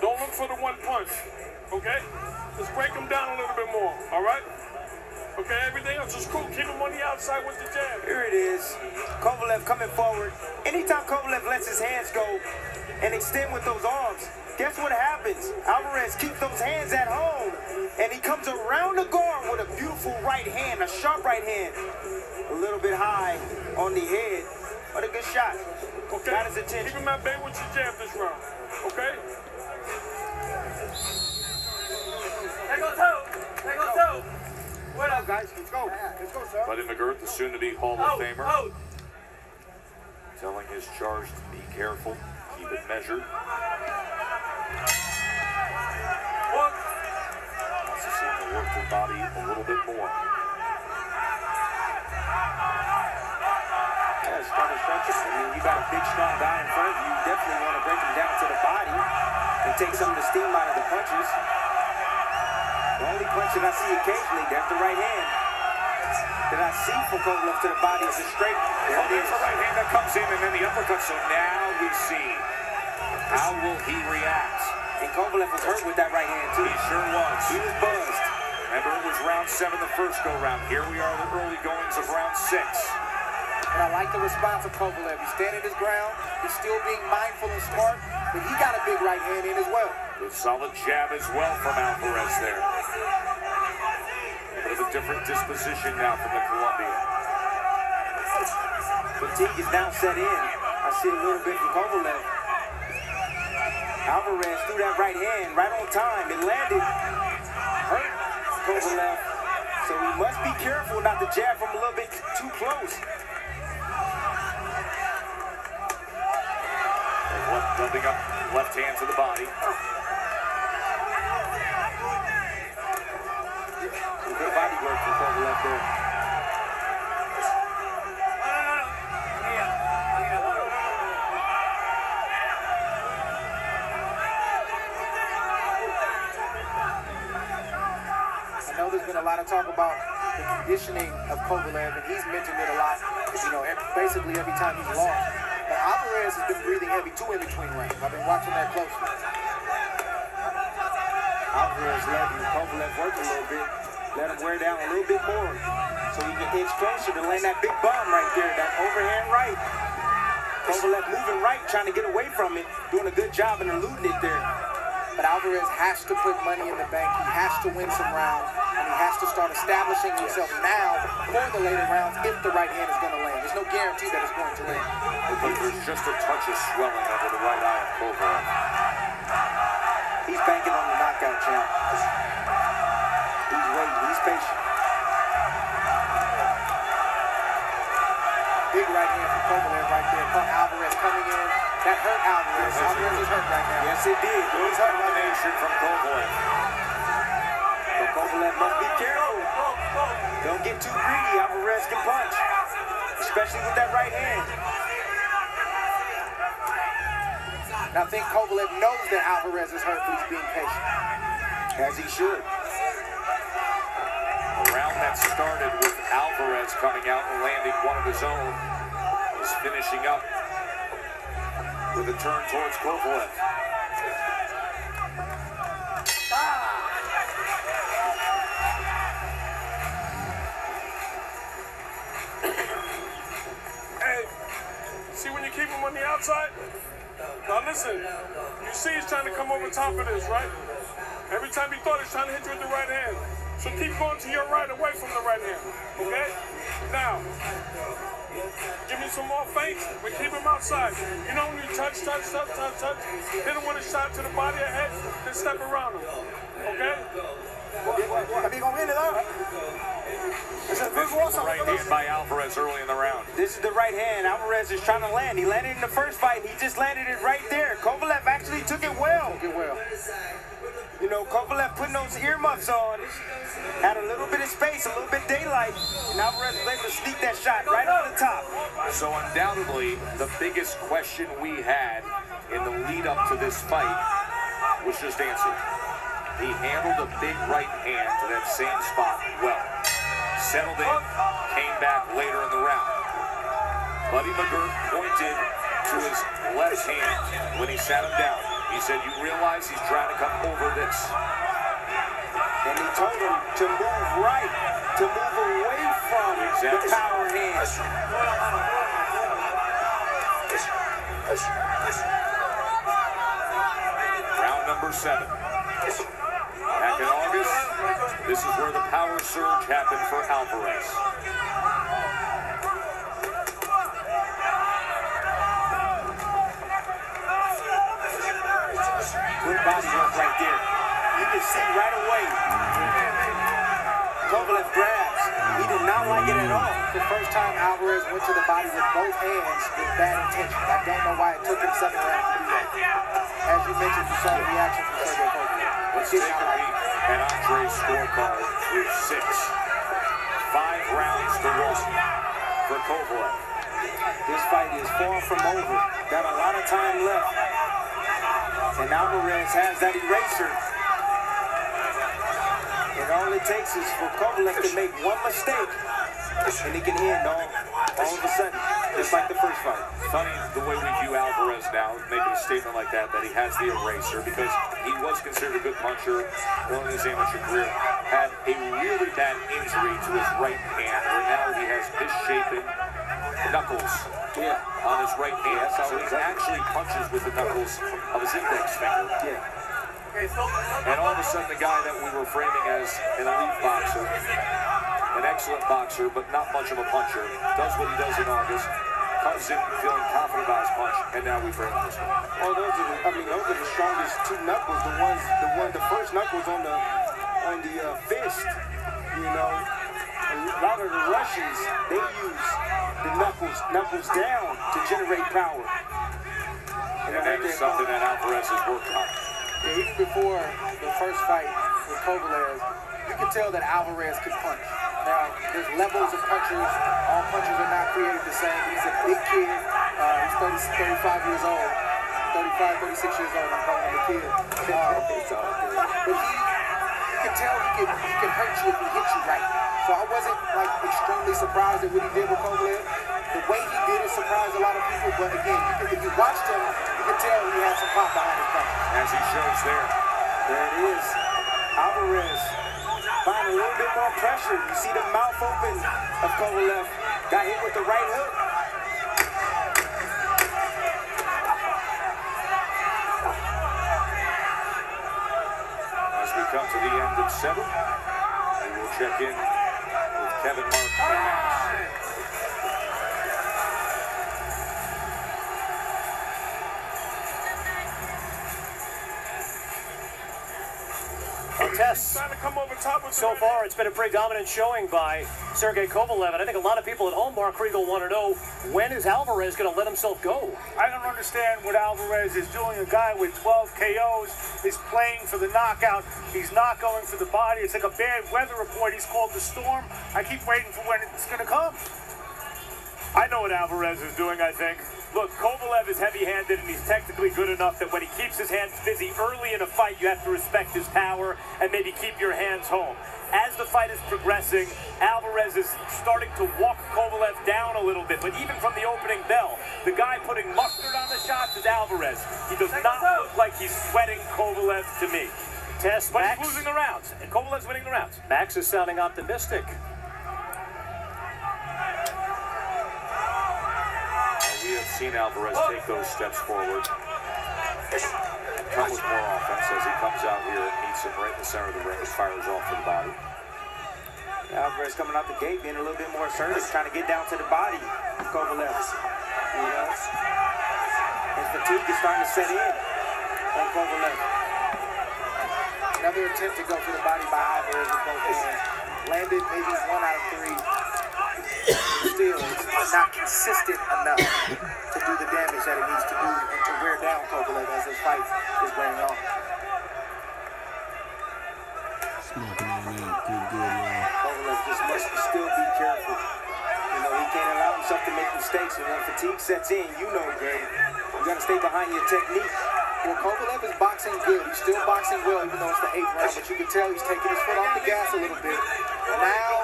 Don't look for the one punch, okay? Just break him down a little bit more, all right? Okay, everything else is cool. Keep him on the outside with the jab. Here it is. Kovalev coming forward. Anytime Kovalev lets his hands go and extend with those arms, guess what happens? Alvarez keeps those hands at home, and he comes around the guard with a beautiful right hand, a sharp right hand. A little bit high on the head, but a good shot. Okay, got his attention. Keep him at bay with your jab this round, okay? What up, guys? Let's go. Let's go, sir. Buddy McGirt, the soon-to-be Hall of Famer, telling his charge to be careful, keep it measured. Also seeing to work the body a little bit more. Yeah, starting stretches. I mean, you got a big, strong guy in front of you. You definitely want to break him down to the body and take some of the steam out of the punches. The only punch that I see occasionally, that's the right hand. That I see from Kovalev to the body is a straight. Well, there's a right hand that comes in and then the uppercut. So now we see how will he react. And Kovalev was hurt with that right hand too. He sure was. He was buzzed. Remember, it was round 7 the first go-round. Here we are in the early goings of round 6. And I like the response of Kovalev. He's standing his ground. He's still being mindful and smart, but he got a big right hand in as well. Good solid jab as well from Alvarez there. A bit of a different disposition now from the Colombian. Fatigue is now set in. I see a little bit from Kovalev. Alvarez threw that right hand right on time. It landed. Hurt Kovalev. So we must be careful not to jab from a little bit too close. What Dumping up left hand to the body. Good body work from KOVALEV there. I know there's been a lot of talk about the conditioning of KOVALEV, and he's mentioned it a lot, you know, basically every time he's lost. But Alvarez has been breathing heavy too in between rounds. I've been watching that closely. Alvarez letting KOVALEV work a little bit, let him wear down a little bit more, so he can edge closer to land that big bomb right there, that overhand right. KOVALEV moving right, trying to get away from it, doing a good job in eluding it there. But Alvarez has to put money in the bank. He has to win some rounds, and he has to start establishing himself now for the later rounds if the right hand is going to land. There's no guarantee that it's going to land. But there's just a touch of swelling under the right eye of KOVALEV. He's banking on the knockout, champ. He's waiting. He's patient. Big right hand from KOVALEV right there. Caught Alvarez coming in. That hurt Alvarez. Alvarez is hurt right now. Yes, it did. Good combination from KOVALEV. But KOVALEV must be careful. Don't get too greedy. Alvarez can punch, especially with that right hand. And I think KOVALEV knows that Alvarez is hurt, but he's being patient. As he should. A round that started with Alvarez coming out and landing one of his own is finishing up with a turn towards KOVALEV. Hey, see when you keep him on the outside? Now listen, you see he's trying to come over top of this, right? Every time he thought he's trying to hit you with the right hand. So keep going to your right away from the right hand, okay? Now, give me some more feints, but keep him outside. You know when you touch, hit him with a shot to the body or head, then step around him, okay? Right hand by Alvarez early in the round. This is the right hand Alvarez is trying to land. He landed in the first fight. He just landed it right there. KOVALEV actually took it well. You know, KOVALEV putting those earmuffs on, had a little bit of space, a little bit of daylight, and Alvarez was able to sneak that shot right on the top. So undoubtedly, the biggest question we had in the lead up to this fight was just answered. He handled a big right hand to that same spot well. Settled in, came back later in the round. Buddy McGirt pointed to his left hand when he sat him down. He said, you realize he's trying to come over this. And he told him to move right, to move away from the power hand. Round number 7. Back in August, this is where the power surge happened for Alvarez. Good body work right there. You can see right away. KOVALEV grabs. He did not like it at all. The first time Alvarez went to the body with both hands with bad intention. I don't know why it took him 7 rounds to do that. As you mentioned, you saw the reaction from Sergey KOVALEV. Let's take a peek at Andre's scorecard through 6. 5 rounds to 1 for KOVALEV. This fight is far from over. Got a lot of time left. And Alvarez has that eraser. And all it takes is for KOVALEV to make one mistake, and he can end all of a sudden, just like the first fight. Funny the way we view Alvarez now, making a statement like that he has the eraser, because he was considered a good puncher early in his amateur career. Had a really bad injury to his right hand, where now he has misshapen knuckles on his right hand. So he actually punches with the knuckles of his index finger. And all of a sudden, the guy that we were framing as an elite boxer, an excellent boxer, but not much of a puncher, does what he does in August, comes in feeling confident about his punch, and now we frame him this way. Oh, those are the strongest 2 knuckles. The first knuckles on the fist. You know, a lot of the Russians, they use the knuckles down to generate power. And that is something that Alvarez has worked on. Yeah, even before the first fight with Kovalev, you could tell that Alvarez could punch. Now, there's levels of punchers. All punchers are not created the same. He's a big kid. He's 35 years old. 35, 36 years old. I'm calling him a kid. But you can tell he can hurt you if he hits you right. So I wasn't like extremely surprised at what he did with Kovalev. The way he did it surprised a lot of people. But again, if you watched him, you can tell he had some pop behind his punch. As he shows there. There it is. Alvarez find a little bit more pressure. You see the mouth open of Kovalev. Got hit with the right hook. As we come to the end of 7, we will check in with Kevin, Mark, and Max. Tests. So far, it's been a pretty dominant showing by Sergey Kovalev, and I think a lot of people at home, Mark Kriegel, want to know, when is Alvarez going to let himself go? I don't understand what Alvarez is doing. A guy with 12 KOs is playing for the knockout. He's not going for the body. It's like a bad weather report. He's called the storm. I keep waiting for when it's going to come. I know what Alvarez is doing, I think. Look, Kovalev is heavy-handed, and he's technically good enough that when he keeps his hands busy early in a fight, you have to respect his power and maybe keep your hands home. As the fight is progressing, Alvarez is starting to walk Kovalev down a little bit, but even from the opening bell, the guy putting mustard on the shots is Alvarez. He does not look like he's sweating Kovalev to me. Test, but Max. he's losing the rounds, and Kovalev's winning the rounds. Max is sounding optimistic. We have seen Alvarez take those steps forward and come with more offense as he comes out here and meets him right in the center of the ring and fires off to the body. Alvarez coming out the gate being a little bit more assertive, trying to get down to the body of Kovalev. You know? And fatigue is starting to set in on Kovalev. Another attempt to go for the body by Alvarez with both hands. Landed maybe 1 out of 3. Still, it's not consistent enough to do the damage that it needs to do and to wear down Kovalev as this fight is wearing on. Smoking on that. Good, man. Kovalev just must still be careful. You know, he can't allow himself to make mistakes. And when fatigue sets in, you know, Greg, you got to stay behind your technique. Well, Kovalev is boxing good. He's still boxing well, even though it's the 8th round. But you can tell he's taking his foot off the gas a little bit. Now,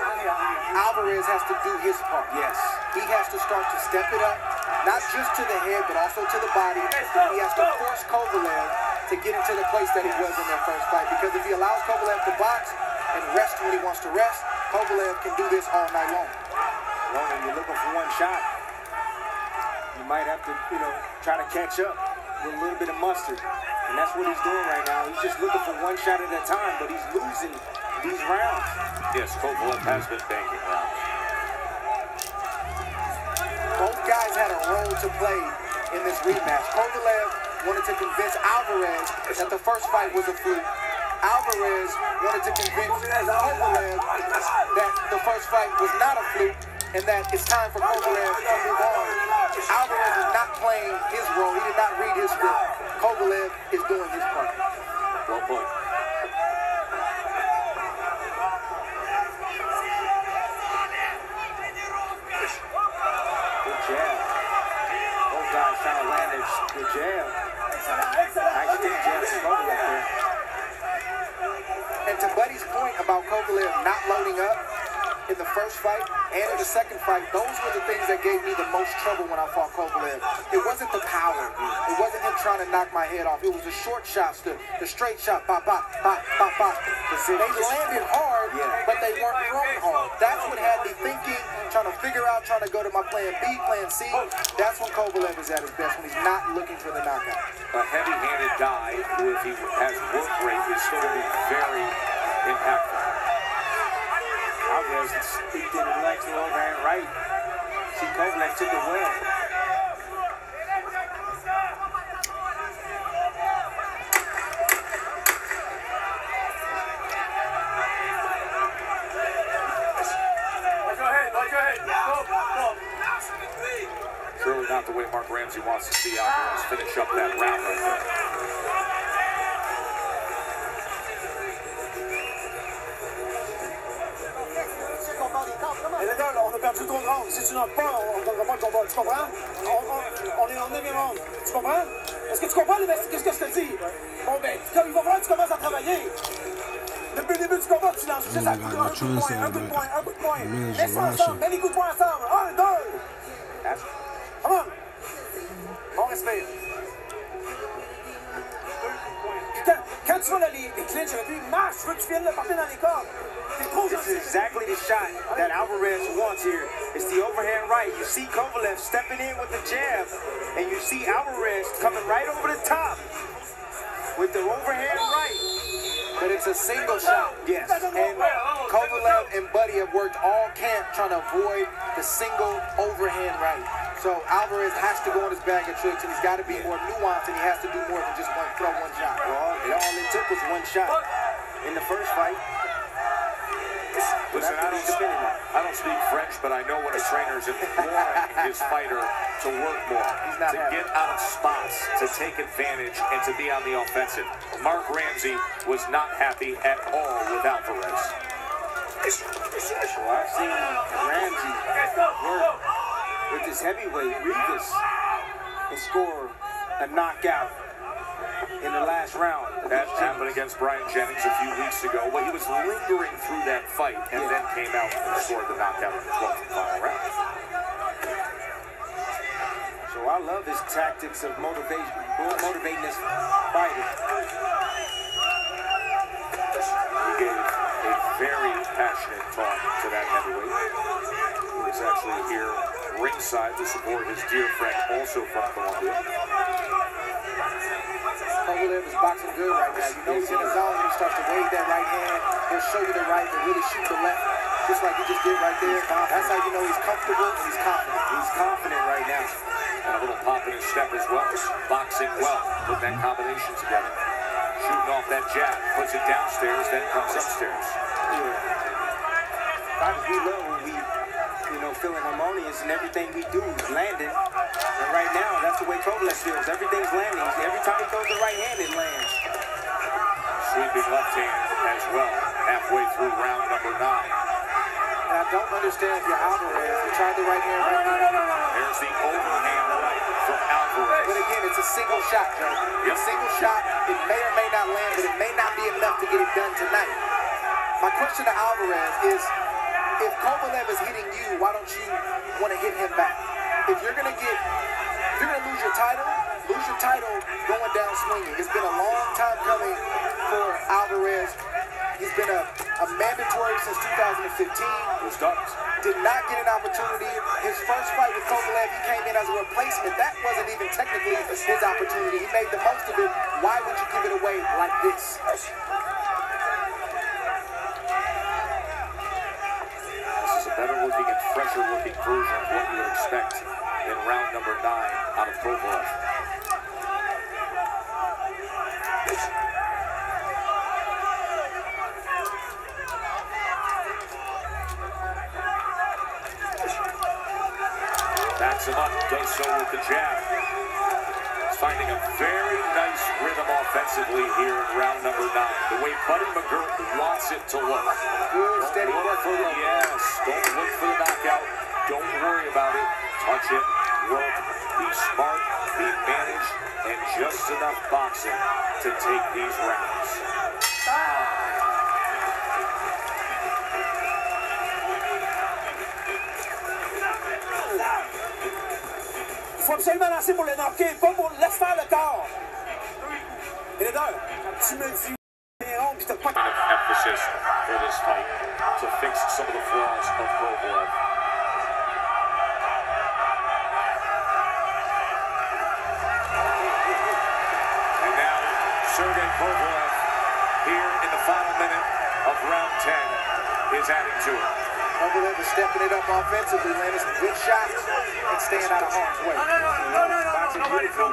Alvarez has to do his part. Yes. He has to start to step it up, not just to the head, but also to the body. He has to force Kovalev to get into the place that he was in their first fight. Because if he allows Kovalev to box and rest when he wants to rest, Kovalev can do this all night long. Well, when you're looking for one shot, you might have to, you know, try to catch up with a little bit of mustard. And that's what he's doing right now. He's just looking for one shot at a time, but he's losing these rounds. Yes, Kovalev has been banking rounds. Both guys had a role to play in this rematch. Kovalev wanted to convince Alvarez that the first fight was a fluke. Alvarez wanted to convince Kovalev that the first fight was not a fluke and that it's time for Kovalev to move on. Alvarez is not playing his role. He did not read his script. Kovalev is doing his part. Well put. Good jab. Both guys trying to land the jab. Nice stick jab from Kovalev there. And to Buddy's point about Kovalev not loading up in the first fight and in the second fight, those were the things that gave me the most trouble when I fought Kovalev. It wasn't the power. It wasn't him trying to knock my head off. It was the short shots, the straight shot, pop, pop, pop, pop, pop. They landed hard, but they weren't thrown hard. That's what had me thinking, trying to figure out, trying to go to my plan B, plan C. That's when Kovalev is at his best, when he's not looking for the knockout. A heavy-handed guy who, if he has work rate, is still going to be very impactful. Alvarez speaked in the legs to overhand right. See, Kovalev took it well. Surely not the way Mark Mark Ramsey wants to see Alvarez finish up that round right there. Et les gars, là, on a perdu trop de rounds. Si tu n'entres pas, on ne gagnera pas le combat. Tu comprends? On est en 9e round. Tu comprends? Est-ce que tu comprends, qu'est-ce que je te dis? Bon, ben, il va falloir que tu commences à travailler. Depuis le début du combat, tu lances juste un coup de poing, un coup de poing, un coup de poing. Mets ça ensemble, mets les coups de poing ensemble. 1, 2. Come on. On respire. Quand tu vois là, les clinches avec lui, marche, je veux que tu viennes le porter dans les cordes. This is exactly the shot that Alvarez wants here. It's the overhand right. You see KOVALEV stepping in with the jab, and you see Alvarez coming right over the top with the overhand right. But it's a single shot. Yes. And KOVALEV and Buddy have worked all camp trying to avoid the single overhand right. So Alvarez has to go in his bag of tricks, and he's got to be more nuanced, and he has to do more than just throw one shot. Well, all it took was one shot in the first fight. Listen, I don't speak French, but I know when a trainer's imploring his fighter to work more, to get out of spots, to take advantage, and to be on the offensive. Mark Ramsey was not happy at all with Alvarez. Well, I've seen Ramsey work with his heavyweight, Rivas, and score a knockout in the last round. That happened against Brian Jennings a few weeks ago, but he was lingering through that fight and then came out and scored the knockout in the 12th and final round. So I love his tactics of motivating his fighter. He gave a very passionate talk to that heavyweight. He was actually here ringside to support his dear friend, also from Colombia. KOVALEV is boxing good right now. You know he's in the zone when he starts to wave that right hand. He'll show you the right, but really shoot the left, just like he just did right there. That's how you know he's comfortable and he's confident. He's confident right now. And a little pop in his step as well. Boxing well. Put that combination together. Shooting off that jab. Puts it downstairs, then comes upstairs. Fighters, we love when we, feeling harmonious and everything we do is landing. And right now, that's the way KOVALEV feels. Everything's landing. Every time he throws the right hand, it lands. Sweeping left hand as well. Halfway through round number 9. And I don't understand if you're Alvarez. You tried the right hand right now. There's the overhand right from Alvarez. But again, it's a single shot, Joe. Yep. A single shot. It may or may not land, but it may not be enough to get it done tonight. My question to Alvarez is, if KOVALEV is hitting you, why don't you want to hit him back? If you're gonna lose your title going down swinging. It's been a long time coming for Alvarez. He's been a mandatory since 2015. Did not get an opportunity. His first fight with KOVALEV, he came in as a replacement. That wasn't even technically his opportunity. He made the most of it. Why would you give it away like this? Better looking and fresher looking version of what you would expect in round number 9 out of KOVALEV. Backs him up, does so with the jab. He's finding a very nice rhythm offensively here in round number 9. The way Buddy McGirt wants it to look. Good, steady work for him. Yes, don't look for the knockout. Don't worry about it. Touch it, work, be smart, be managed, and just enough boxing to take these rounds. Il faut absolument lancer pour le knocker, pas pour laisser faire le corps. Et les deux, tu me dis puis t'as pas... Emphasis for this fight to fix some of the flaws of KOVALEV. And now, Sergey KOVALEV, here in the final minute of round 10, is adding to it. KOVALEV is stepping it up offensively, landing some good shots and staying out of harm's way. No, beautiful.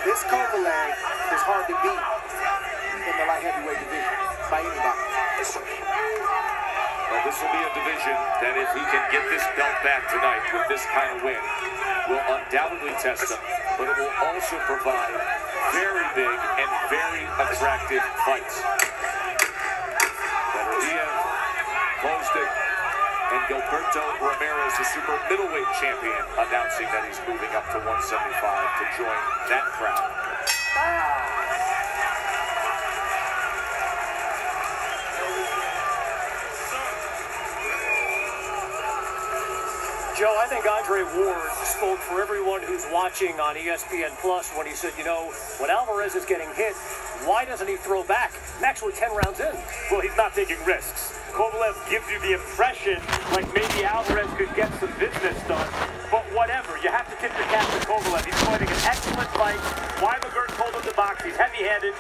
This KOVALEV is hard to beat in the light heavyweight division by anybody. Well, this will be a division that if he can get this belt back tonight with this kind of win, will undoubtedly test him, but it will also provide very big and very attractive fights. Beterbiev closed it, and Gilberto Ramirez, the super middleweight champion, announcing that he's moving up to 175 to join that crowd. Joe, I think Andre Ward spoke for everyone who's watching on ESPN Plus when he said, you know, when Alvarez is getting hit, why doesn't he throw back? Max, we're 10 rounds in. Well, he's not taking risks. Kovalev gives you the impression like maybe Alvarez could get some business done, but whatever. You have to tip your cap to Kovalev. He's fighting an excellent fight. Weimerger told him to box. He's heavy-handed.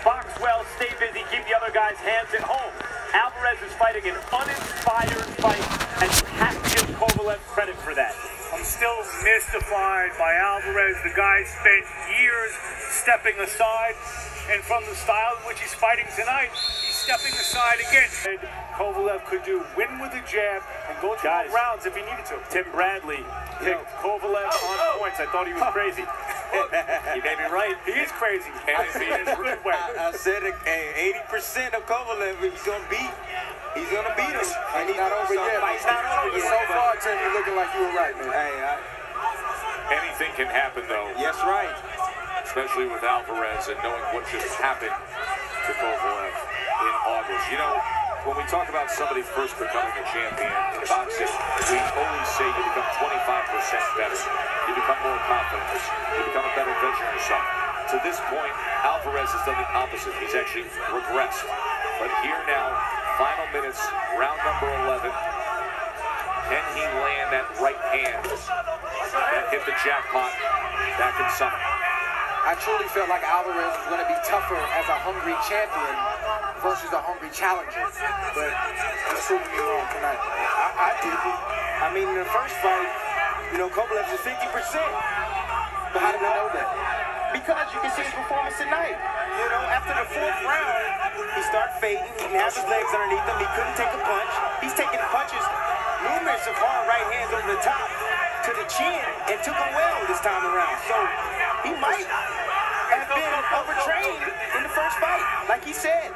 Box well, stay busy, keep the other guy's hands at home. Alvarez is fighting an uninspired fight, and you have to give Kovalev credit for that. I'm still mystified by Alvarez. The guy spent years stepping aside, and from the style in which he's fighting tonight, he's stepping aside again. And Kovalev could win with a jab and go through rounds if he needed to. Tim Bradley picked Kovalev on points. I thought he was crazy. You may be right. He is crazy. I said 80% of Kovalev he's gonna beat. He's gonna beat him. And he's not over yet. He's not over yet. So far, Tim, you're looking like you were right, man. Hey, anything can happen, though. Yes, right. Especially with Alvarez and knowing what just happened to Kovalev in August. You know, when we talk about somebody first becoming a champion in boxing, we always say you become 25% better. You become more confident. You become a better version of yourself. To this point, Alvarez has done the opposite. He's actually regressed. But here now, final minutes, round number 11. Can he land that right hand that hit the jackpot back in summer? I truly felt like Alvarez was going to be tougher as a hungry champion versus a hungry challenger. But he's proving me wrong tonight. I didn't. I mean, in the first fight, you know, Kovalev is 50%. But how did we know that? Because you can see his performance tonight. You know, after the 4th round, he started fading. He didn't have his legs underneath him. He couldn't take a punch. He's taking punches, numerous of hard right hands over the top to the chin, and took him well this time around. So he might have been overtrained in the first fight, like he said.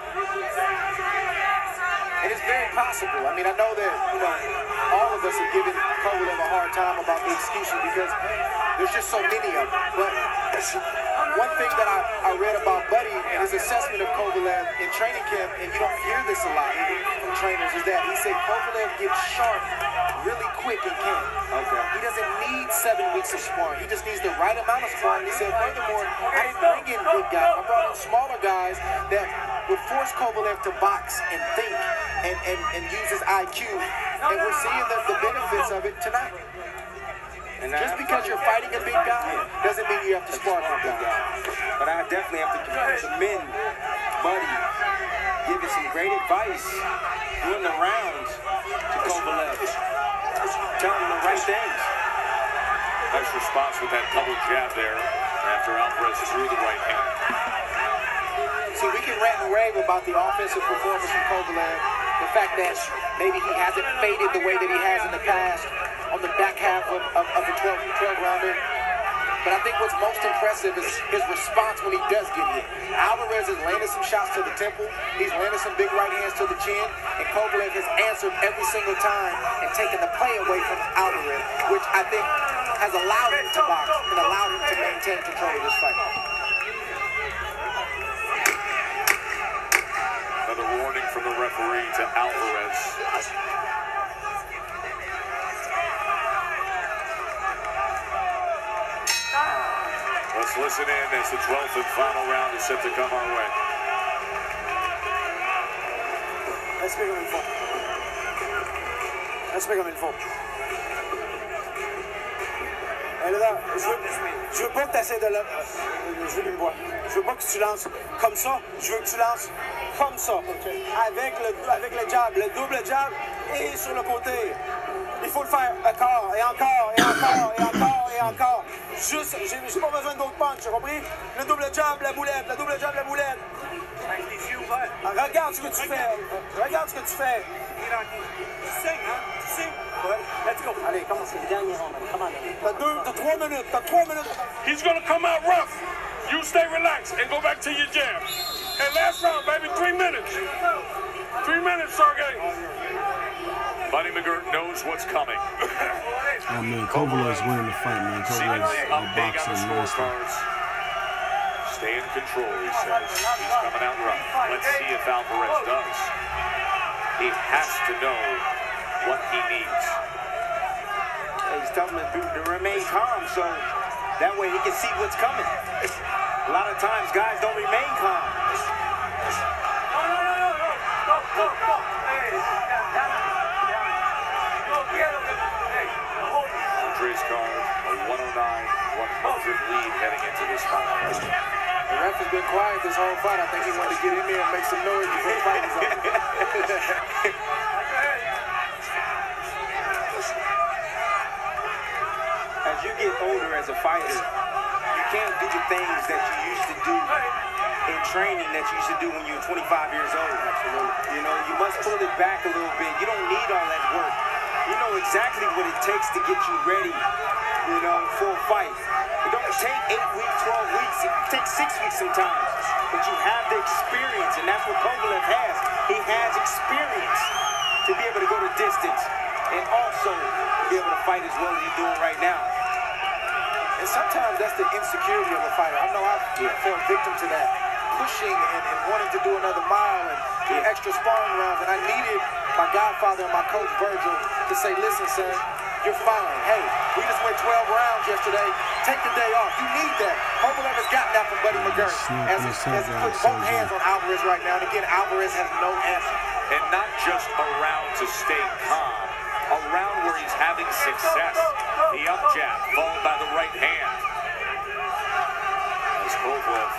It is very possible. I mean, I know that, you know, all of us have given Kovalev a hard time about the excuses because there's just so many of them. But one thing that I read about Buddy and his assessment of Kovalev in training camp, and you don't hear this a lot even from trainers, is that he said Kovalev gets sharp really quick in camp. Okay. He doesn't need 7 weeks of sparring. He just needs the right amount of sparring. He said, furthermore, I didn't bring in big guys. I brought in smaller guys that would force Kovalev to box and think and use his IQ. And we're seeing the benefits of it tonight. And just because you're fighting a big guy doesn't mean you have to spar big guys. But I definitely have to commend Buddy giving some great advice during the rounds to Kovalev. Telling him the right things. Nice response with that double jab there after Alvarez threw the right hand. See, we can rant and rave about the offensive performance from Kovalev. The fact that maybe he hasn't faded the way that he has in the past on the back half of a 12-rounder. But I think what's most impressive is his response when he does get hit. Alvarez has landed some shots to the temple. He's landed some big right hands to the chin. And Kovalev has answered every single time and taken the play away from Alvarez, which I think has allowed him to box and allowed him to maintain control of this fight. Another warning from the referee to Alvarez. Let's listen in as the 12th and final round is set to come our way. Respect comme il faut. Respect comme il faut. Là, je veux pas que tu essaies de le... Je veux qu'il me voie. Je veux pas que tu lances comme ça. Je veux que tu lances comme ça. Avec le jab, le double jab et sur le côté. Il faut le faire encore et encore et encore et encore et encore. Juste, j'ai pas besoin d'autres punch, tu as compris? Le double jab, la boulette, le double jab, la boulette. Regarde ce que tu fais. Regarde ce que tu fais. Tu signes, hein? Tu signes. Ouais. Let's go. Allez, commence. Le dernier round. Come on. T'as 3 minutes. T'as 3 minutes. He's going to come out rough. You stay relaxed and go back to your jab. And last round, baby, 3 minutes. 3 minutes, Sergey. Buddy McGirt knows what's coming. I mean, Kovalev's winning the fight, man. Kovalev's boxing monster. Stay in control, he says. He's coming out rough. Let's see if Alvarez does. He has to know what he needs. He's telling him to remain calm, so that way he can see what's coming. A lot of times, guys don't remain calm. Andre's card, a 109-100 lead heading into this fight. The ref has been quiet this whole fight. I think he wanted to get in there and make some noise before the fight is over. As you get older as a fighter, you can't do the things that you used to do in training that you used to do when you were 25 years old. Absolutely. You know, you must pull it back a little bit. You don't need all that work. You know exactly what it takes to get you ready, you know, for a fight. It don't take 8 weeks, 12 weeks. It takes 6 weeks sometimes. But you have the experience, and that's what Kovalev has. He has experience to be able to go the distance and also be able to fight as well as he's doing right now. And sometimes that's the insecurity of a fighter. I know I fell victim to that. Pushing and wanting to do another mile and do extra sparring rounds. And I needed my godfather and my coach, Virgil, to say, listen, son, you're fine. Hey, we just went 12 rounds yesterday. Take the day off. You need that. Kovalev has gotten that from Buddy McGirt as he puts both hands on Alvarez right now. And again, Alvarez has no answer. And not just around to stay calm, around where he's having success. The up jab, followed by the right hand. As Kovalev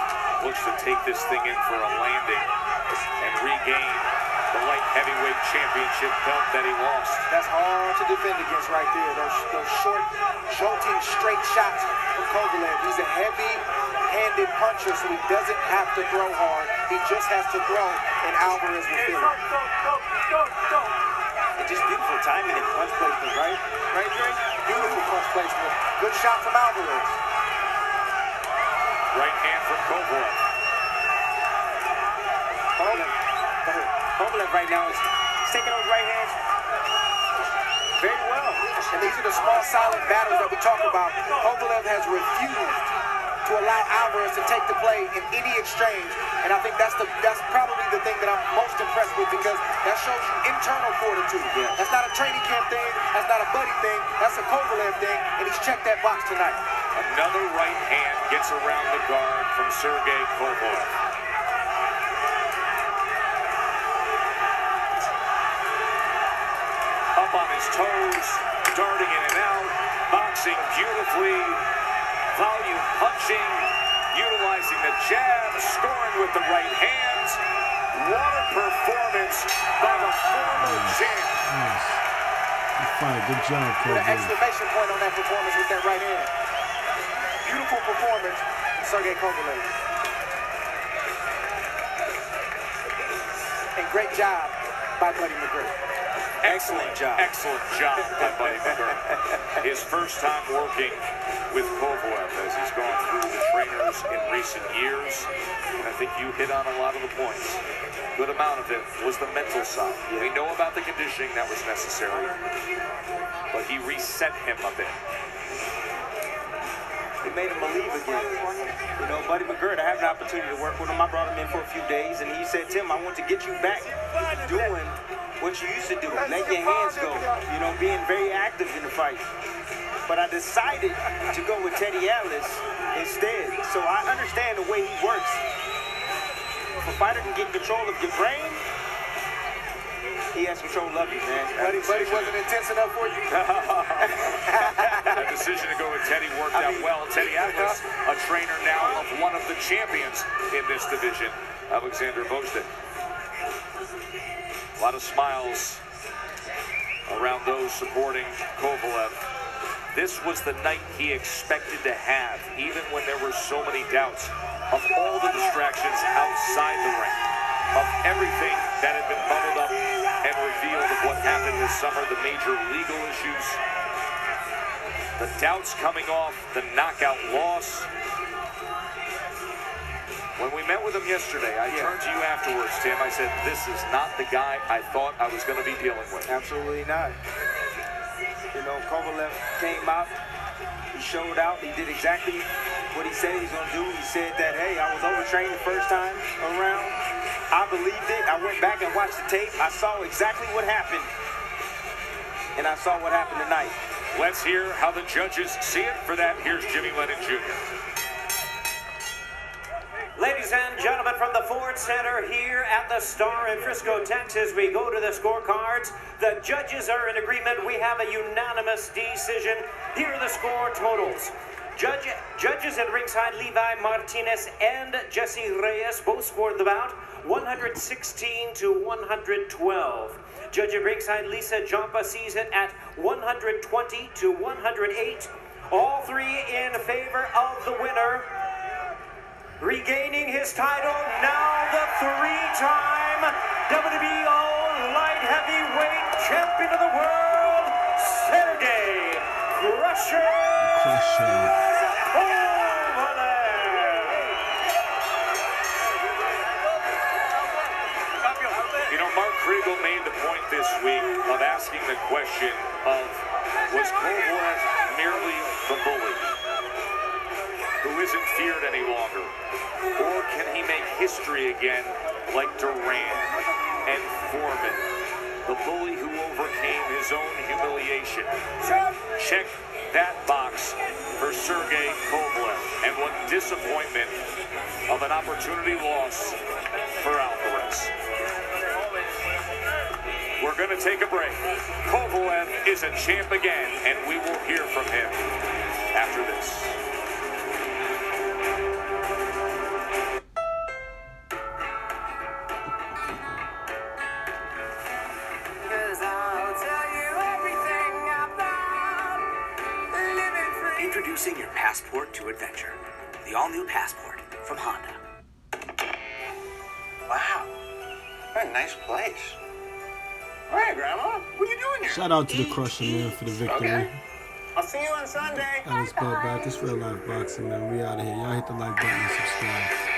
looks to take this thing in for a landing and regain the light heavyweight championship belt that he lost. That's hard to defend against right there. Those short, jolting, straight shots from Kovalev. He's a heavy-handed puncher, so he doesn't have to throw hard. He just has to throw, and Alvarez will feel it. And just beautiful timing and punch placement, right? Right, Dre? Beautiful punch placement. Good shot from Alvarez. Right hand from Kovalev. Kovalev right now is taking those right hands very well. And these are the small, silent battles that we talk about. Kovalev has refused to allow Alvarez to take the play in any exchange. And I think that's probably the thing that I'm most impressed with, because that shows you internal fortitude. Yeah. That's not a training camp thing. That's not a buddy thing. That's a Kovalev thing. And he's checked that box tonight. Another right hand gets around the guard from Sergey Kovalev. Up on his toes, darting in and out, boxing beautifully, volume punching, utilizing the jab, scoring with the right hands. What a performance by the former champ. Nice. Good fight. Good job, Put an Kovalev. exclamation point on that performance with that right hand. Beautiful performance, Sergey Kovalev. And great job by Buddy McGirt. Excellent job. Excellent job by Buddy McGirt. His first time working with Kovalev as he's gone through the trainers in recent years. And I think you hit on a lot of the points. Good amount of it was the mental side. We know about the conditioning that was necessary, but he reset him a bit. He made him believe again. You know, Buddy McGirt, I had an opportunity to work with him. I brought him in for a few days, and he said, Tim, I want to get you back doing what you used to do, letting your hands go, you know, being very active in the fight. But I decided to go with Teddy Atlas instead. So I understand the way he works. If a fighter can get control of your brain, he has control of you, man. Buddy wasn't intense enough for you? The decision to go with Teddy worked out well. Teddy Atlas, a trainer now of one of the champions in this division, Alexander Vojtech. A lot of smiles around those supporting Kovalev this was the night he expected to have, even when there were so many doubts of all the distractions outside the ring, of everything that had been bubbled up and revealed of what happened this summer, the major legal issues, the doubts coming off, the knockout loss. When we met with him yesterday, I turned to you afterwards, Tim. I said, this is not the guy I thought I was going to be dealing with. Absolutely not. You know, KOVALEV came out, he showed out, he did exactly what he said he's going to do. He said that, hey, I was overtrained the first time around. I believed it. I went back and watched the tape. I saw exactly what happened. And I saw what happened tonight. Let's hear how the judges see it. For that, here's Jimmy Lennon Jr. Ladies and gentlemen, from the Ford Center here at the Star in Frisco, Texas, we go to the scorecards. The judges are in agreement. We have a unanimous decision. Here are the score totals. Judges at ringside, Levi Martinez and Jesse Reyes both scored the bout, 116 to 112. Judge at ringside, Lisa Jampa sees it at 120 to 108. All three in favor of the winner. Regaining his title, now the three-time WBO light heavyweight champion of the world, Sergey Crusher Kovalev. You know, Mark Kriegel made the point this week of asking the question of, was Kovalev merely the bully who isn't feared any longer? Or can he make history again like Duran and Foreman, the bully who overcame his own humiliation? Check that box for Sergey Kovalev. And what disappointment of an opportunity loss for Alvarez. We're going to take a break. Kovalev is a champ again, and we will hear from him after this. Introducing your passport to adventure. The all-new Passport from Honda. Wow. What a nice place. All right, Grandma. What are you doing here? Shout out to the Crusher, man, for the victory. Okay. I'll see you on Sunday. That is back. This real life boxing, man. We out of here. Y'all hit the like button and subscribe.